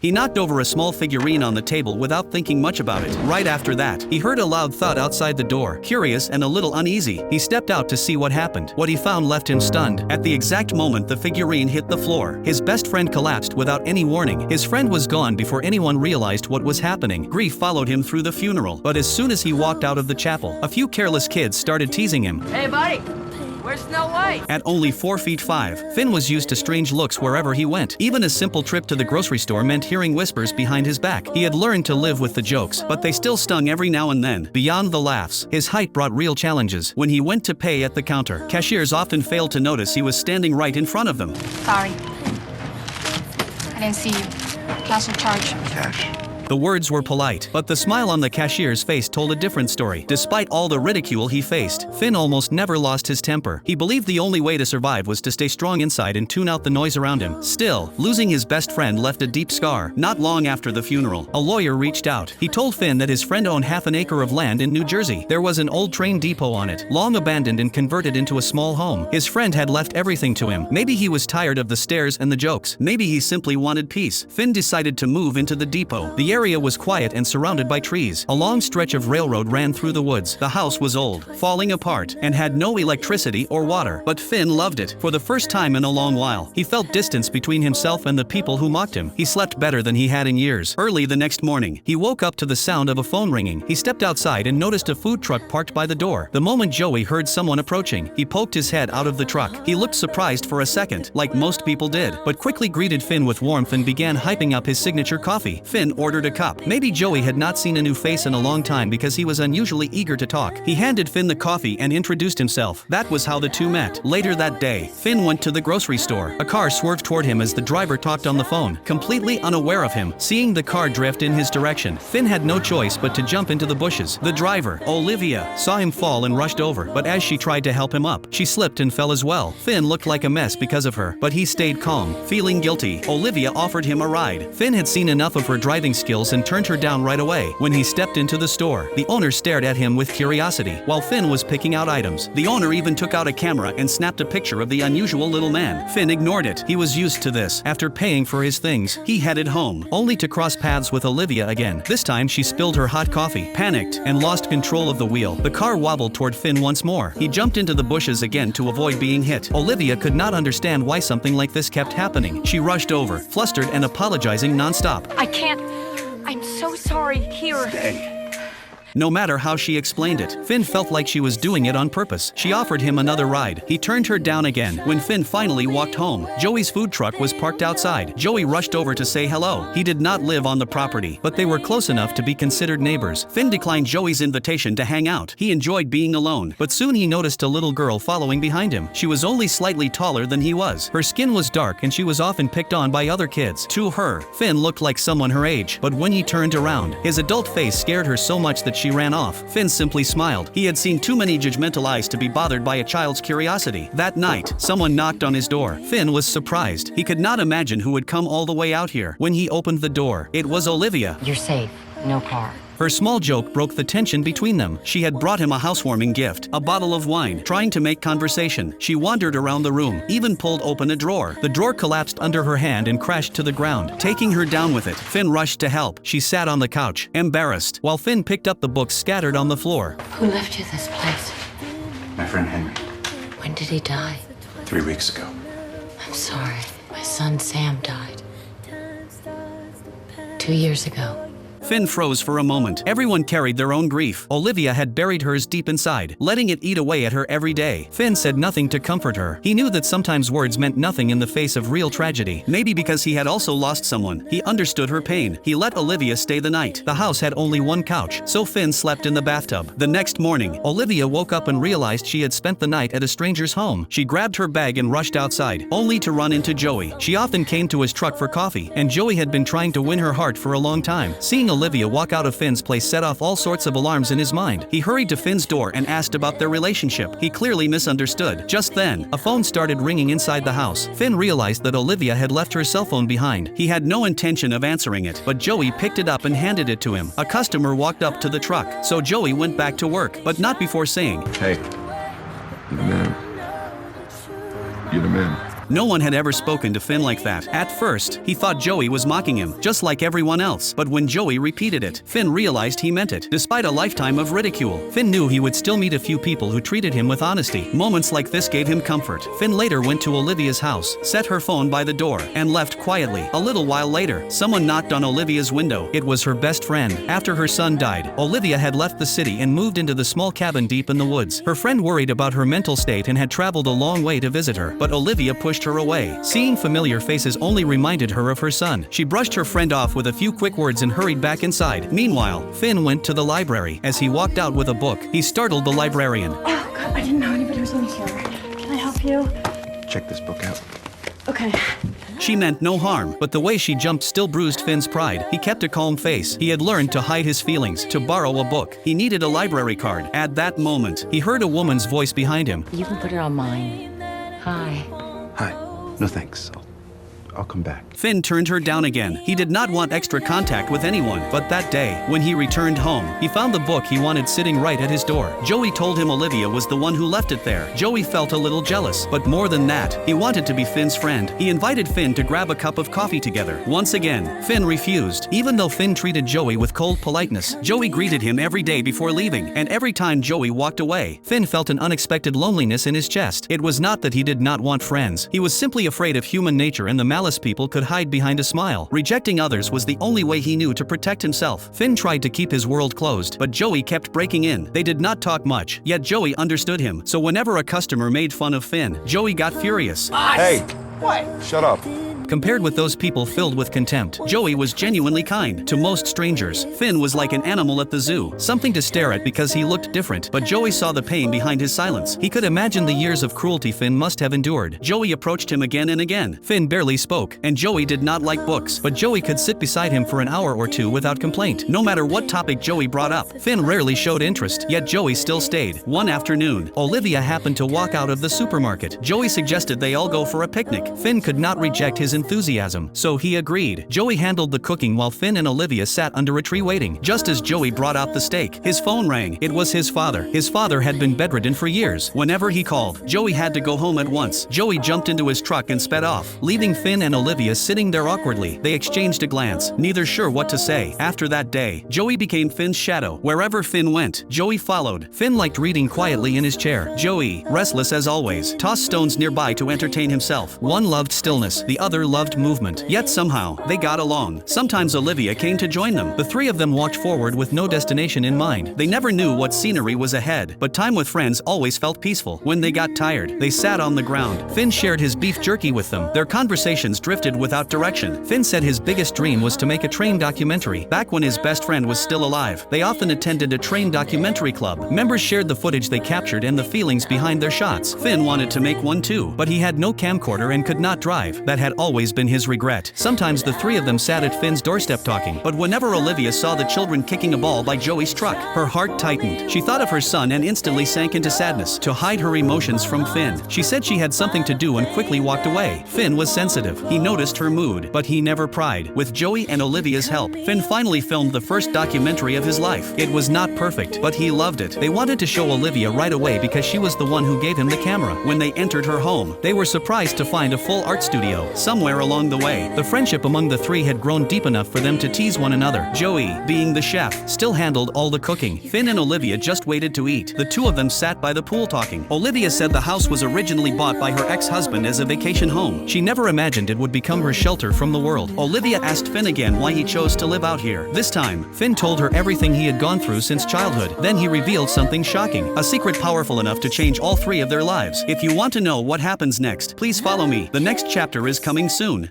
He knocked over a small figurine on the table without thinking much about it. Right after that, he heard a loud thud outside the door. Curious and a little uneasy, he stepped out to see what happened. What he found left him stunned. At the exact moment the figurine hit the floor, his best friend collapsed without any warning. His friend was gone before anyone realized what was happening. Grief followed him through the funeral, but as soon as he walked out of the chapel, a few careless kids started teasing him. Hey buddy, where's Snow White? At only 4 feet 5, Finn was used to strange looks wherever he went. Even a simple trip to the grocery store meant hearing whispers behind his back. He had learned to live with the jokes, but they still stung every now and then. Beyond the laughs, his height brought real challenges. When he went to pay at the counter, cashiers often failed to notice he was standing right in front of them. Sorry. I didn't see you. Cash or charge? Cash. The words were polite, but the smile on the cashier's face told a different story. Despite all the ridicule he faced, Finn almost never lost his temper. He believed the only way to survive was to stay strong inside and tune out the noise around him. Still, losing his best friend left a deep scar. Not long after the funeral, a lawyer reached out. He told Finn that his friend owned half an acre of land in New Jersey. There was an old train depot on it, long abandoned and converted into a small home. His friend had left everything to him. Maybe he was tired of the stares and the jokes. Maybe he simply wanted peace. Finn decided to move into the depot. The area was quiet and surrounded by trees. A long stretch of railroad ran through the woods. The house was old, falling apart, and had no electricity or water. But Finn loved it. For the first time in a long while, he felt distance between himself and the people who mocked him. He slept better than he had in years. Early the next morning, he woke up to the sound of a phone ringing. He stepped outside and noticed a food truck parked by the door. The moment Joey heard someone approaching, he poked his head out of the truck. He looked surprised for a second, like most people did, but quickly greeted Finn with warmth and began hyping up his signature coffee. Finn ordered a cup. Maybe Joey had not seen a new face in a long time because he was unusually eager to talk. He handed Finn the coffee and introduced himself. That was how the two met. Later that day, Finn went to the grocery store. A car swerved toward him as the driver talked on the phone, completely unaware of him. Seeing the car drift in his direction, Finn had no choice but to jump into the bushes. The driver, Olivia, saw him fall and rushed over, but as she tried to help him up, she slipped and fell as well. Finn looked like a mess because of her, but he stayed calm. Feeling guilty, Olivia offered him a ride. Finn had seen enough of her driving skills and turned her down right away. When he stepped into the store, the owner stared at him with curiosity while Finn was picking out items. The owner even took out a camera and snapped a picture of the unusual little man. Finn ignored it. He was used to this. After paying for his things, he headed home, only to cross paths with Olivia again. This time she spilled her hot coffee, panicked, and lost control of the wheel. The car wobbled toward Finn once more. He jumped into the bushes again to avoid being hit. Olivia could not understand why something like this kept happening. She rushed over, flustered and apologizing nonstop. I can't. I'm so sorry. Here. Stay. No matter how she explained it, Finn felt like she was doing it on purpose. She offered him another ride. He turned her down again. When Finn finally walked home, Joey's food truck was parked outside. Joey rushed over to say hello. He did not live on the property, but they were close enough to be considered neighbors. Finn declined Joey's invitation to hang out. He enjoyed being alone, but soon he noticed a little girl following behind him. She was only slightly taller than he was. Her skin was dark and she was often picked on by other kids. To her, Finn looked like someone her age, but when he turned around, his adult face scared her so much that she ran off. Finn simply smiled. He had seen too many judgmental eyes to be bothered by a child's curiosity. That night, someone knocked on his door. Finn was surprised. He could not imagine who would come all the way out here. When he opened the door, it was Olivia. You're safe. No car. Her small joke broke the tension between them. She had brought him a housewarming gift, a bottle of wine, trying to make conversation. She wandered around the room, even pulled open a drawer. The drawer collapsed under her hand and crashed to the ground, taking her down with it. Finn rushed to help. She sat on the couch, embarrassed, while Finn picked up the books scattered on the floor. Who left you this place? My friend Henry. When did he die? 3 weeks ago. I'm sorry. My son Sam died 2 years ago. Finn froze for a moment. Everyone carried their own grief. Olivia had buried hers deep inside, letting it eat away at her every day. Finn said nothing to comfort her. He knew that sometimes words meant nothing in the face of real tragedy. Maybe because he had also lost someone. He understood her pain. He let Olivia stay the night. The house had only one couch, so Finn slept in the bathtub. The next morning, Olivia woke up and realized she had spent the night at a stranger's home. She grabbed her bag and rushed outside, only to run into Joey. She often came to his truck for coffee, and Joey had been trying to win her heart for a long time. Seeing Olivia walk out of Finn's place set off all sorts of alarms in his mind. He hurried to Finn's door and asked about their relationship. He clearly misunderstood. Just then, a phone started ringing inside the house. Finn realized that Olivia had left her cell phone behind. He had no intention of answering it, but Joey picked it up and handed it to him. A customer walked up to the truck, so Joey went back to work, but not before saying, Hey. You're the man. You're the man. No one had ever spoken to Finn like that. At first, he thought Joey was mocking him, just like everyone else. But when Joey repeated it, Finn realized he meant it. Despite a lifetime of ridicule, Finn knew he would still meet a few people who treated him with honesty. Moments like this gave him comfort. Finn later went to Olivia's house, set her phone by the door, and left quietly. A little while later, someone knocked on Olivia's window. It was her best friend. After her son died, Olivia had left the city and moved into the small cabin deep in the woods. Her friend worried about her mental state and had traveled a long way to visit her, but Olivia pushed her away. Seeing familiar faces only reminded her of her son. She brushed her friend off with a few quick words and hurried back inside. Meanwhile, Finn went to the library. As he walked out with a book, he startled the librarian. Oh God, I didn't know anybody was in here. Can I help you? Check this book out. Okay. She meant no harm, but the way she jumped still bruised Finn's pride. He kept a calm face. He had learned to hide his feelings, to borrow a book. He needed a library card. At that moment, he heard a woman's voice behind him. You can put it on mine. Hi. Hi. No thanks. I'll come back. Finn turned her down again. He did not want extra contact with anyone, but that day, when he returned home, he found the book he wanted sitting right at his door. Joey told him Olivia was the one who left it there. Joey felt a little jealous, but more than that, he wanted to be Finn's friend. He invited Finn to grab a cup of coffee together. Once again, Finn refused. Even though Finn treated Joey with cold politeness, Joey greeted him every day before leaving, and every time Joey walked away, Finn felt an unexpected loneliness in his chest. It was not that he did not want friends. He was simply afraid of human nature and the malice people could hide behind a smile. Rejecting others was the only way he knew to protect himself. Finn tried to keep his world closed, but Joey kept breaking in. They did not talk much, yet Joey understood him. So whenever a customer made fun of Finn, Joey got furious. Hey! What? Shut up. Compared with those people filled with contempt, Joey was genuinely kind. To most strangers, Finn was like an animal at the zoo, something to stare at because he looked different, but Joey saw the pain behind his silence. He could imagine the years of cruelty Finn must have endured. Joey approached him again and again. Finn barely spoke, and Joey did not like books, but Joey could sit beside him for an hour or two without complaint. No matter what topic Joey brought up, Finn rarely showed interest, yet Joey still stayed. One afternoon, Olivia happened to walk out of the supermarket. Joey suggested they all go for a picnic. Finn could not reject his enthusiasm, so he agreed. Joey handled the cooking while Finn and Olivia sat under a tree waiting. Just as Joey brought out the steak, his phone rang. It was his father. His father had been bedridden for years. Whenever he called, Joey had to go home at once. Joey jumped into his truck and sped off, leaving Finn and Olivia sitting there awkwardly. They exchanged a glance, neither sure what to say. After that day, Joey became Finn's shadow. Wherever Finn went, Joey followed. Finn liked reading quietly in his chair. Joey, restless as always, tossed stones nearby to entertain himself. One loved stillness, the other loved movement. Yet somehow, they got along. Sometimes Olivia came to join them. The three of them walked forward with no destination in mind. They never knew what scenery was ahead, but time with friends always felt peaceful. When they got tired, they sat on the ground. Finn shared his beef jerky with them. Their conversations drifted without direction. Finn said his biggest dream was to make a train documentary. Back when his best friend was still alive, they often attended a train documentary club. Members shared the footage they captured and the feelings behind their shots. Finn wanted to make one too, but he had no camcorder and could not drive. That had always been his regret. Sometimes the three of them sat at Finn's doorstep talking, but whenever Olivia saw the children kicking a ball by Joey's truck, her heart tightened. She thought of her son and instantly sank into sadness. To hide her emotions from Finn, she said she had something to do and quickly walked away. Finn was sensitive. He noticed her mood, but he never pried. With Joey and Olivia's help, Finn finally filmed the first documentary of his life. It was not perfect, but he loved it. They wanted to show Olivia right away because she was the one who gave him the camera. When they entered her home, they were surprised to find a full art studio. Somewhere along the way, the friendship among the three had grown deep enough for them to tease one another. Joey, being the chef, still handled all the cooking. Finn and Olivia just waited to eat. The two of them sat by the pool talking. Olivia said the house was originally bought by her ex-husband as a vacation home. She never imagined it would become her shelter from the world. Olivia asked Finn again why he chose to live out here. This time, Finn told her everything he had gone through since childhood. Then he revealed something shocking, a secret powerful enough to change all three of their lives. If you want to know what happens next, please follow me. The next chapter is coming soon.